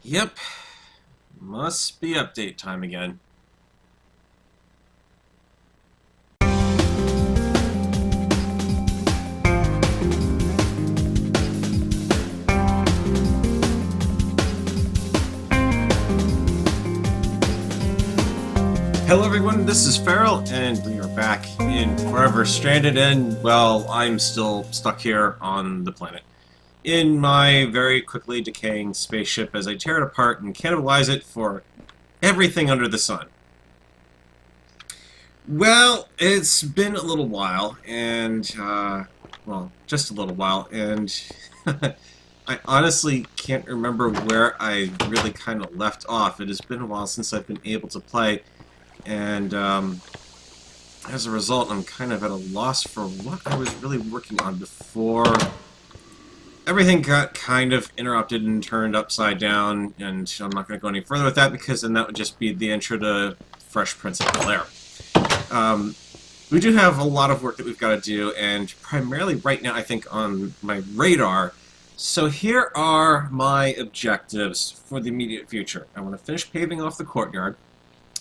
Yep, must be update time again. Hello everyone, this is Farrell, and we are back in Forever Stranded, and, well, I'm still stuck here on the planet. In my very quickly decaying spaceship as I tear it apart and cannibalize it for everything under the sun. Well, it's been a little while, and, well, just a little while, and I honestly can't remember where I really kind of left off. It has been a while since I've been able to play, and, as a result, I'm kind of at a loss for what I was really working on before everything got kind of interrupted and turned upside down, and I'm not going to go any further with that because then that would just be the intro to Fresh Prince of Bel-Air. We do have a lot of work that we've got to do, and primarily right now I think on my radar. So here are my objectives for the immediate future. I want to finish paving off the courtyard,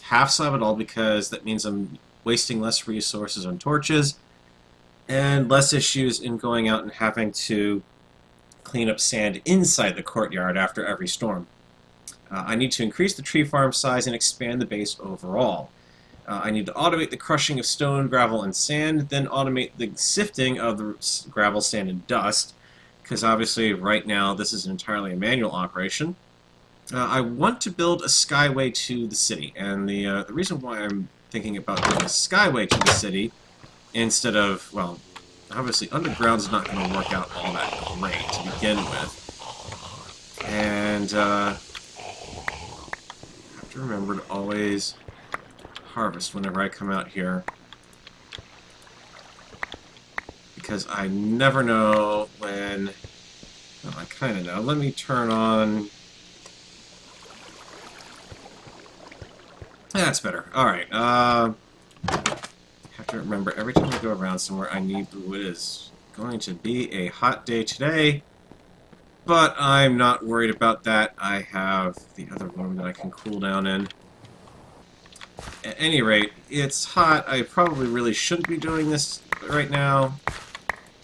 half slab it all, because that means I'm wasting less resources on torches and less issues in going out and having to clean up sand inside the courtyard after every storm. I need to increase the tree farm size and expand the base overall. I need to automate the crushing of stone, gravel, and sand, then automate the sifting of the gravel, sand, and dust, because obviously right now this is entirely a manual operation. I want to build a skyway to the city, and the reason why I'm thinking about doing a skyway to the city instead of, well, obviously underground's not going to work out all that great to begin with. And I have to remember to always harvest whenever I come out here, because I never know when. Well, I kind of know. Let me turn on. That's better. Alright, have to remember every time I go around somewhere I need. Ooh, it is going to be a hot day today, but I'm not worried about that. I have the other room that I can cool down in. At any rate, it's hot. I probably really shouldn't be doing this right now,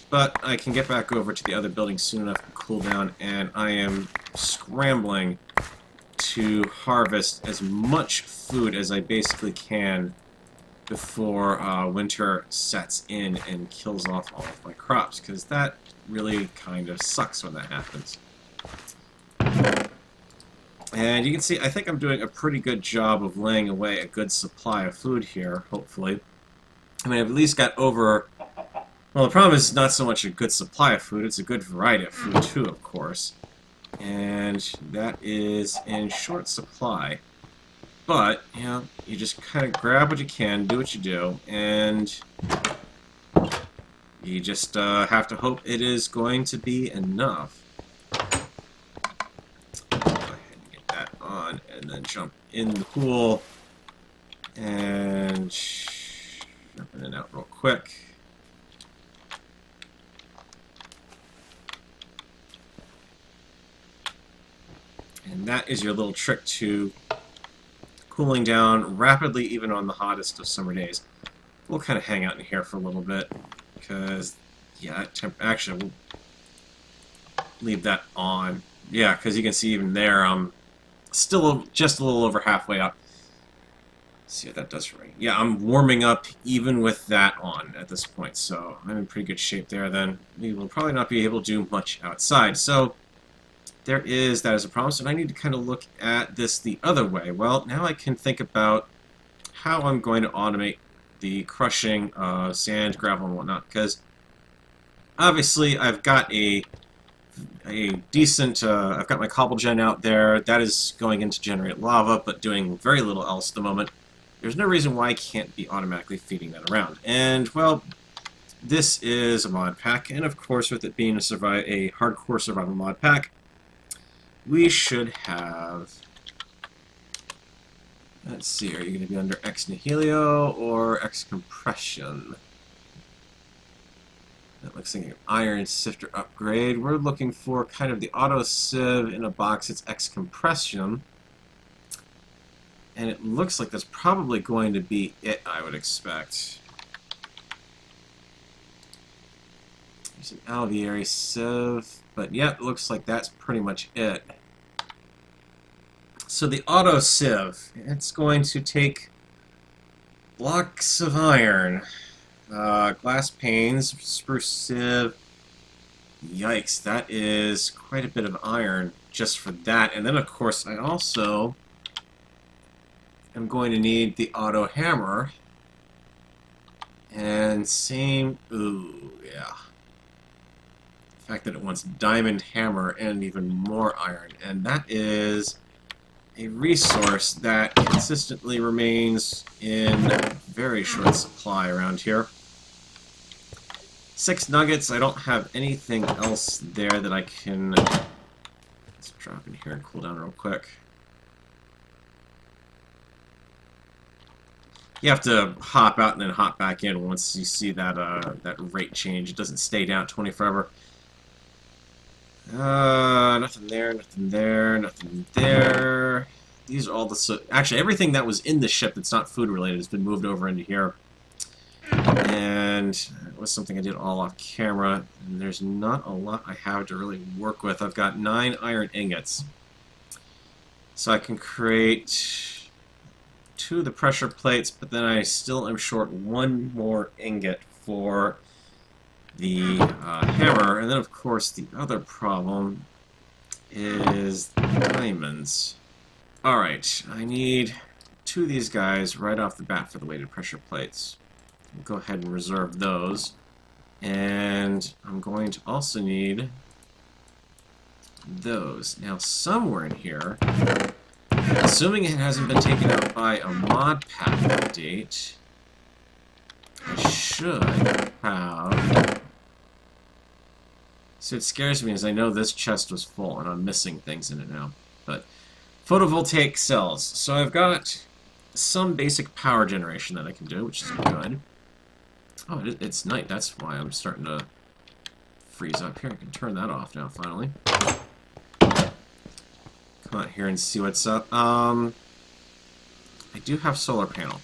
but I can get back over to the other building soon enough to cool down, and I am scrambling to harvest as much food as I basically can before winter sets in and kills off all of my crops, because that really kind of sucks when that happens. And you can see, I think I'm doing a pretty good job of laying away a good supply of food here, hopefully. I mean, I've at least got over. Well, the problem is not so much a good supply of food, it's a good variety of food too, of course. And that is in short supply. But, you know, you just kind of grab what you can, do what you do, and you just have to hope it is going to be enough. Go ahead and get that on, and then jump in the pool, and jump in and out real quick. And that is your little trick to cooling down rapidly, even on the hottest of summer days. We'll kind of hang out in here for a little bit, because, yeah, actually, we'll leave that on. Yeah, because you can see even there, I'm still just a little over halfway up. Let's see what that does for me. Yeah, I'm warming up even with that on at this point, so I'm in pretty good shape there. Then we will probably not be able to do much outside. So there is that as a problem, so I need to kind of look at this the other way. Well, now I can think about how I'm going to automate the crushing of sand, gravel, and whatnot, because obviously I've got a decent, I've got my cobble gen out there. That is going in to generate lava, but doing very little else at the moment. There's no reason why I can't be automatically feeding that around. And, well, this is a mod pack, and of course with it being a hardcore survival mod pack, we should have. Let's see, are you going to be under Ex Nihilio or Ex Compression? That looks like an iron sifter upgrade. We're looking for kind of the auto sieve in a box. It's X compression. And it looks like that's probably going to be it, I would expect. There's an alveary sieve. But yeah, it looks like that's pretty much it. So the auto sieve, it's going to take blocks of iron, glass panes, spruce sieve. Yikes, that is quite a bit of iron just for that. And then, of course, I also am going to need the auto hammer. And same, ooh, yeah. The fact that it wants diamond hammer and even more iron. And that is a resource that consistently remains in very short supply around here. 6 nuggets. I don't have anything else there that I can... Let's drop in here and cool down real quick. You have to hop out and then hop back in once you see that that rate change. It doesn't stay down at 20 forever. Nothing there, nothing there, nothing there. These are all the... Actually, everything that was in the ship that's not food related has been moved over into here. And it was something I did all off camera. And there's not a lot I have to really work with. I've got 9 iron ingots. So I can create 2 of the pressure plates, but then I still am short 1 more ingot for the hammer. And then, of course, the other problem is diamonds. Alright, I need 2 of these guys right off the bat for the weighted pressure plates. I'll go ahead and reserve those. And I'm going to also need those. Now, somewhere in here, assuming it hasn't been taken out by a mod pack update, I should have... So it scares me as I know this chest was full and I'm missing things in it now. But photovoltaic cells. So I've got some basic power generation that I can do, which is good. Oh, it's night. That's why I'm starting to freeze up here. I can turn that off now, finally. Come out here and see what's up. I do have solar panel.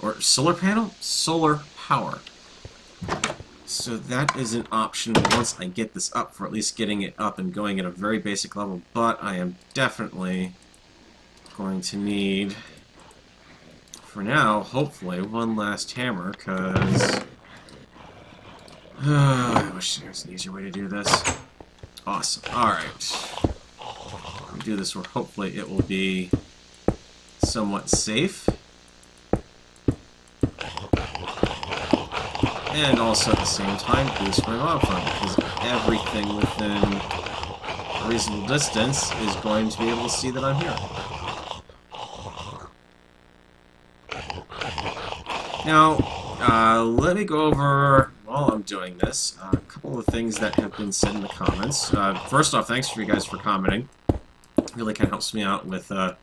Or solar panel? Solar power. So that is an option once I get this up, for at least getting it up and going at a very basic level. But I am definitely going to need, for now, hopefully, one last hammer, because I wish there was an easier way to do this. Awesome. Alright. We do this where hopefully it will be somewhat safe. And also at the same time boost my mob farm, because everything within a reasonable distance is going to be able to see that I'm here. Now, let me go over, while I'm doing this, a couple of things that have been said in the comments. First off, thanks for you guys for commenting. It really kind of helps me out with kind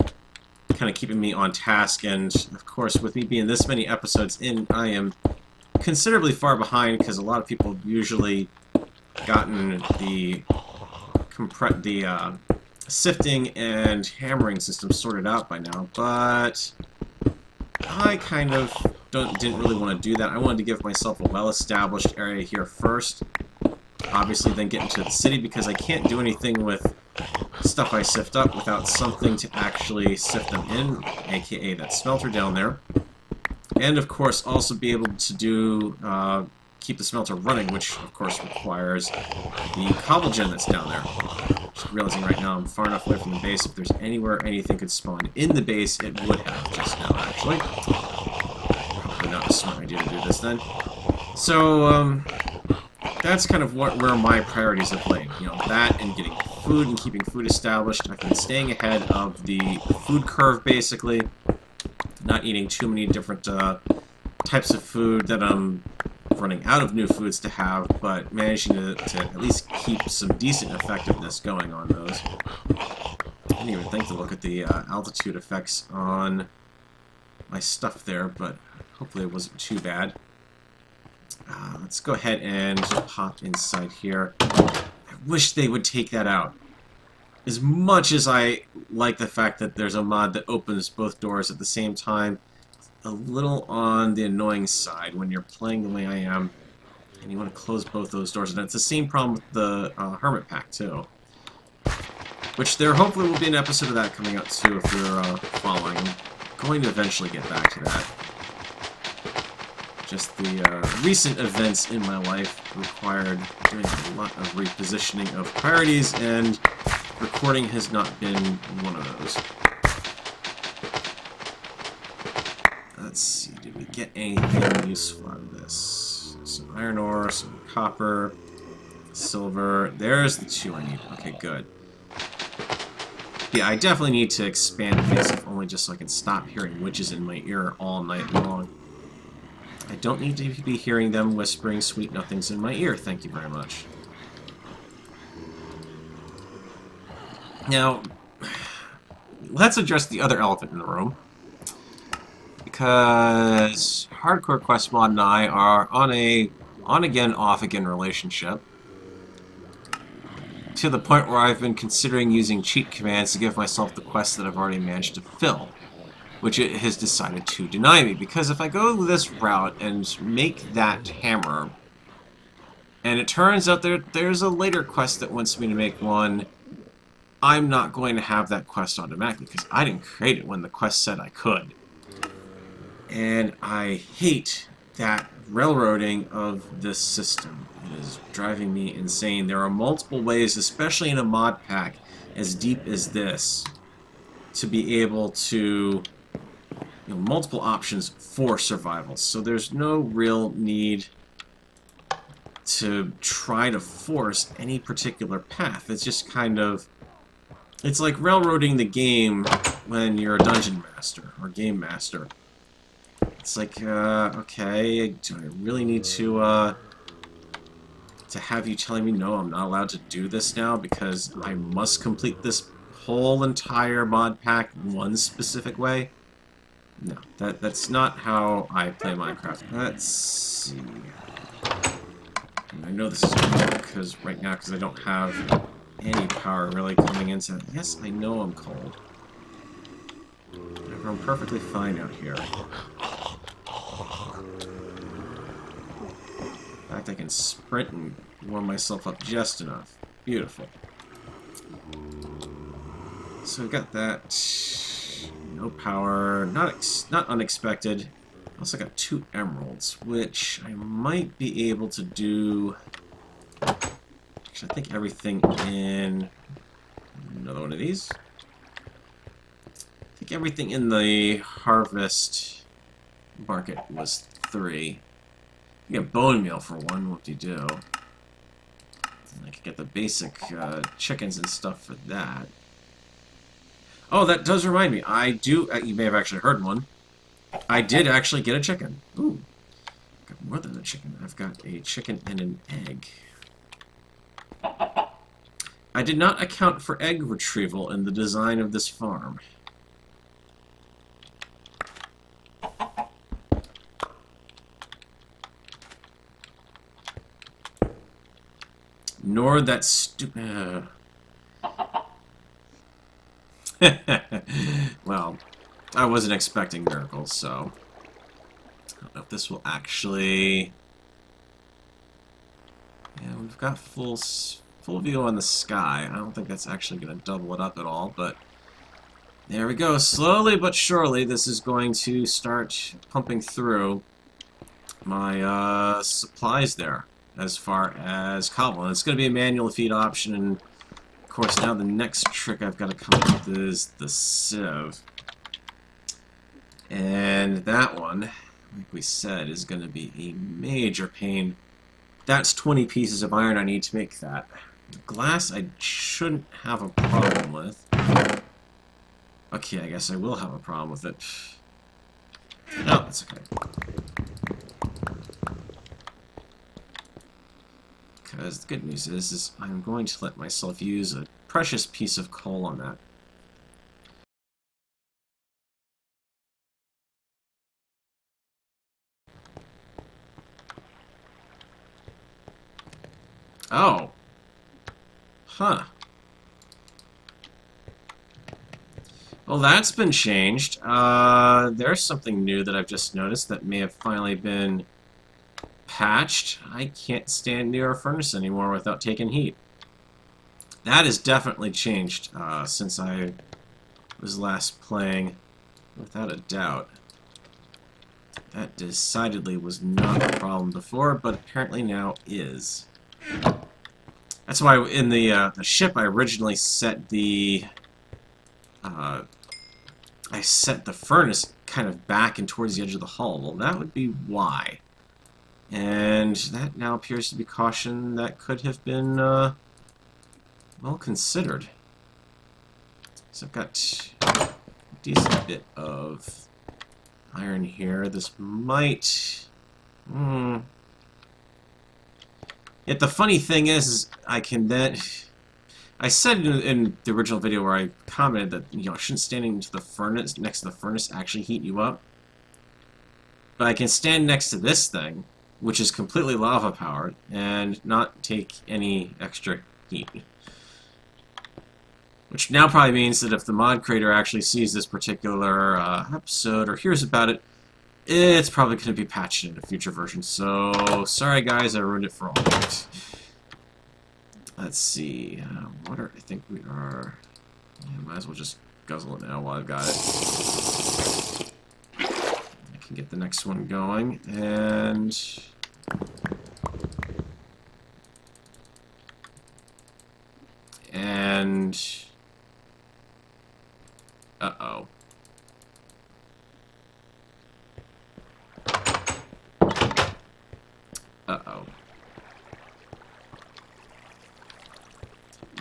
of keeping me on task, and of course, with me being this many episodes in, I am considerably far behind, because a lot of people have usually gotten the sifting and hammering system sorted out by now, but I kind of didn't really want to do that. I wanted to give myself a well-established area here first, obviously then get into the city, because I can't do anything with stuff I sift up without something to actually sift them in, aka that smelter down there. And of course also be able to do keep the smelter running, which of course requires the cobble gen that's down there. Just realizing right now I'm far enough away from the base. If there's anywhere anything could spawn in the base, it would have just now, actually. Probably not a smart idea to do this then. So that's kind of where my priorities have laid. You know, that and getting food and keeping food established. I've been staying ahead of the food curve, basically. Not eating too many different types of food that I'm running out of new foods to have, but managing to at least keep some decent effectiveness going on those. I didn't even think to look at the altitude effects on my stuff there, but hopefully it wasn't too bad. Let's go ahead and hop inside here. I wish they would take that out. As much as I like the fact that there's a mod that opens both doors at the same time, a little on the annoying side when you're playing the way I am, and you want to close both those doors. And it's the same problem with the Hermit Pack, too. Which there hopefully will be an episode of that coming out, too, if you're following. I'm going to eventually get back to that. Just the recent events in my life required doing a lot of repositioning of priorities, and recording has not been one of those. Let's see, did we get anything useful out of this? Some iron ore, some copper, silver. There's the 2 I need. Okay, good. Yeah, I definitely need to expand this, if only just so I can stop hearing witches in my ear all night long. I don't need to be hearing them whispering sweet nothings in my ear, thank you very much. Now, let's address the other elephant in the room. Because Hardcore Quest Mod and I are on a on-again, off-again relationship. To the point where I've been considering using cheat commands to give myself the quests that I've already managed to fill. Which it has decided to deny me, because if I go this route and make that hammer, and it turns out there's a later quest that wants me to make one, I'm not going to have that quest automatically, because I didn't create it when the quest said I could. And I hate that railroading of this system. It is driving me insane. There are multiple ways, especially in a mod pack as deep as this, to be able to multiple options for survival. So there's no real need to try to force any particular path. It's just kind of... It's like railroading the game when you're a dungeon master or game master. It's like, okay, do I really need to have you telling me, no, I'm not allowed to do this now because I must complete this whole entire mod pack one specific way? No, that's not how I play Minecraft. Let's see. And I know this is cold because right now, because I don't have any power really coming into it. Yes, I know I'm cold. However, I'm perfectly fine out here. In fact, I can sprint and warm myself up just enough. Beautiful. So we've got that. No power, not unexpected. I also got 2 emeralds, which I might be able to do. Actually, I think everything in another one of these. I think everything in the harvest market was 3. You get bone meal for 1. What do you do? And I could get the basic chickens and stuff for that. Oh, that does remind me. I do... you may have actually heard one. I did actually get a chicken. Ooh. I've got more than a chicken. I've got a chicken and an egg. I did not account for egg retrieval in the design of this farm. Nor that stupid... Well, I wasn't expecting miracles, so... I don't know if this will actually... Yeah, we've got full view on the sky. I don't think that's actually going to double it up at all, but... There we go. Slowly but surely, this is going to start pumping through my supplies there, as far as cobble. And it's going to be a manual feed option, and of course now the next trick I've got to come up with is the sieve. And that one, like we said, is going to be a major pain. That's 20 pieces of iron I need to make that. Glass I shouldn't have a problem with. Okay, I guess I will have a problem with it. No, that's okay. Because the good news is I'm going to let myself use a precious piece of coal on that. Oh. Huh. Well, that's been changed. There's something new that I've just noticed that may have finally been patched. I can't stand near a furnace anymore without taking heat. That has definitely changed since I was last playing, without a doubt. That decidedly was not a problem before, but apparently now is. That's why in the ship I originally set the I set the furnace kind of back and towards the edge of the hull. Well, that would be why. And that now appears to be caution that could have been well considered. So I've got a decent bit of iron here. This might... Yet the funny thing is I can then... I said in the original video where I commented that, you know, shouldn't standing to the furnace, next to the furnace actually heat you up. But I can stand next to this thing, which is completely lava powered, and not take any extra heat. Which now probably means that if the mod creator actually sees this particular episode or hears about it, it's probably going to be patched in a future version. So, sorry guys, I ruined it for all of you. Let's see, water, I think we are... Yeah, might as well just guzzle it now while I've got it. I can get the next one going, and... Uh-oh. Uh-oh.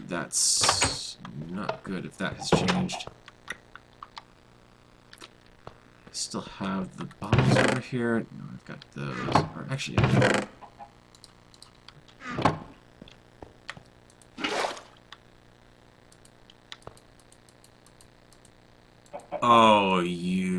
That's not good if that has changed. I still have the bottles over here. No, I've got those. Or actually, oh, you